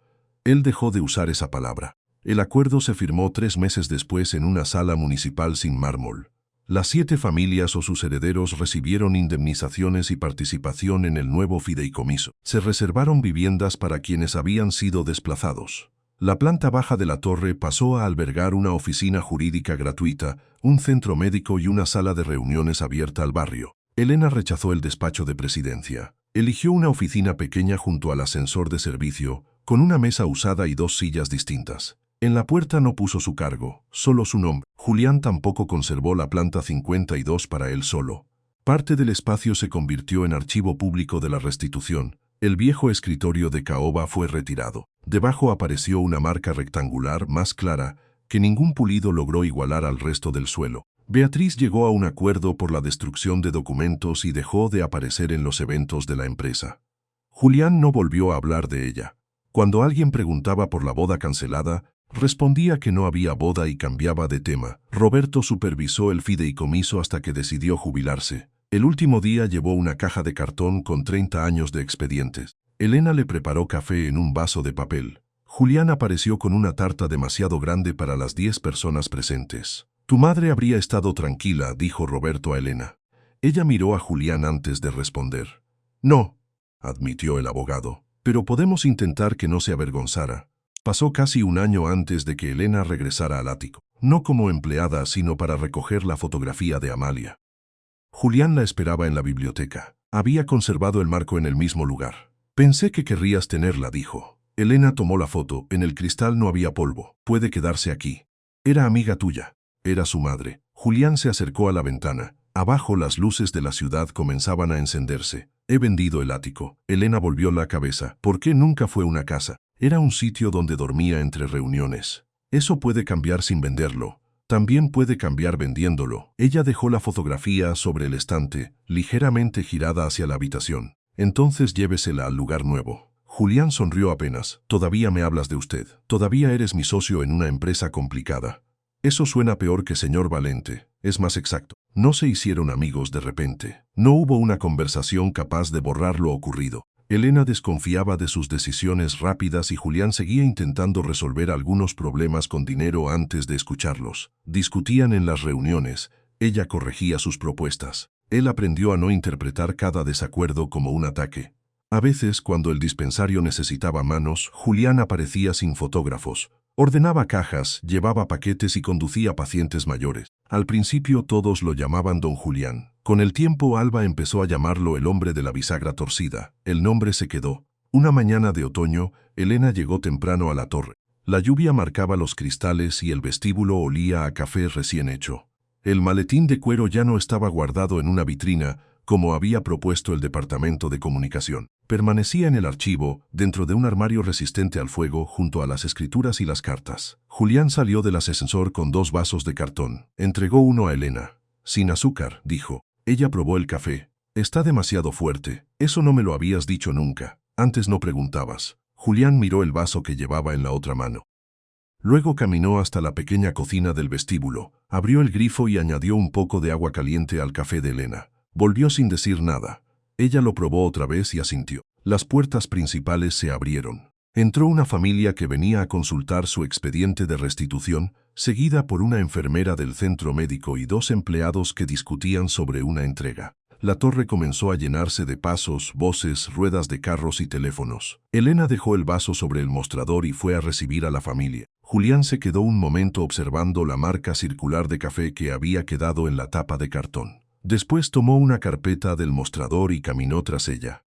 S1: Él dejó de usar esa palabra. El acuerdo se firmó 3 meses después en una sala municipal sin mármol. Las 7 familias o sus herederos recibieron indemnizaciones y participación en el nuevo fideicomiso. Se reservaron viviendas para quienes habían sido desplazados. La planta baja de la torre pasó a albergar una oficina jurídica gratuita, un centro médico y una sala de reuniones abierta al barrio. Elena rechazó el despacho de presidencia. Eligió una oficina pequeña junto al ascensor de servicio, con una mesa usada y 2 sillas distintas. En la puerta no puso su cargo, solo su nombre. Julián tampoco conservó la planta 52 para él solo. Parte del espacio se convirtió en archivo público de la restitución. El viejo escritorio de caoba fue retirado. Debajo apareció una marca rectangular más clara que ningún pulido logró igualar al resto del suelo. Beatriz llegó a un acuerdo por la destrucción de documentos y dejó de aparecer en los eventos de la empresa. Julián no volvió a hablar de ella. Cuando alguien preguntaba por la boda cancelada, respondía que no había boda y cambiaba de tema. Roberto supervisó el fideicomiso hasta que decidió jubilarse. El último día llevó una caja de cartón con 30 años de expedientes. Elena le preparó café en un vaso de papel. Julián apareció con una tarta demasiado grande para las 10 personas presentes. Tu madre habría estado tranquila, dijo Roberto a Elena. Ella miró a Julián antes de responder. No, admitió el abogado, pero podemos intentar que no se avergonzara. Pasó casi un año antes de que Elena regresara al ático, no como empleada, sino para recoger la fotografía de Amalia. Julián la esperaba en la biblioteca. Había conservado el marco en el mismo lugar. Pensé que querrías tenerla, dijo. Elena tomó la foto. En el cristal no había polvo. Puede quedarse aquí. Era amiga tuya. Era su madre. Julián se acercó a la ventana. Abajo las luces de la ciudad comenzaban a encenderse. He vendido el ático. Elena volvió la cabeza. ¿Por qué nunca fue una casa? Era un sitio donde dormía entre reuniones. Eso puede cambiar sin venderlo. También puede cambiar vendiéndolo. Ella dejó la fotografía sobre el estante, ligeramente girada hacia la habitación. Entonces llévesela al lugar nuevo. Julián sonrió apenas. Todavía me hablas de usted. Todavía eres mi socio en una empresa complicada. Eso suena peor que señor Valente. Es más exacto. No se hicieron amigos de repente. No hubo una conversación capaz de borrar lo ocurrido. Elena desconfiaba de sus decisiones rápidas y Julián seguía intentando resolver algunos problemas con dinero antes de escucharlos. Discutían en las reuniones. Ella corregía sus propuestas. Él aprendió a no interpretar cada desacuerdo como un ataque. A veces, cuando el dispensario necesitaba manos, Julián aparecía sin fotógrafos. Ordenaba cajas, llevaba paquetes y conducía pacientes mayores. Al principio todos lo llamaban Don Julián. Con el tiempo Alba empezó a llamarlo el hombre de la bisagra torcida. El nombre se quedó. Una mañana de otoño, Elena llegó temprano a la torre. La lluvia marcaba los cristales y el vestíbulo olía a café recién hecho. El maletín de cuero ya no estaba guardado en una vitrina, como había propuesto el departamento de comunicación. Permanecía en el archivo, dentro de un armario resistente al fuego, junto a las escrituras y las cartas. Julián salió del ascensor con 2 vasos de cartón. Entregó uno a Elena. Sin azúcar, dijo. Ella probó el café. Está demasiado fuerte. Eso no me lo habías dicho nunca. Antes no preguntabas. Julián miró el vaso que llevaba en la otra mano. Luego caminó hasta la pequeña cocina del vestíbulo, abrió el grifo y añadió un poco de agua caliente al café de Elena. Volvió sin decir nada. Ella lo probó otra vez y asintió. Las puertas principales se abrieron. Entró una familia que venía a consultar su expediente de restitución, seguida por una enfermera del centro médico y 2 empleados que discutían sobre una entrega. La torre comenzó a llenarse de pasos, voces, ruedas de carros y teléfonos. Elena dejó el vaso sobre el mostrador y fue a recibir a la familia. Julián se quedó un momento observando la marca circular de café que había quedado en la tapa de cartón. Después tomó una carpeta del mostrador y caminó tras ella.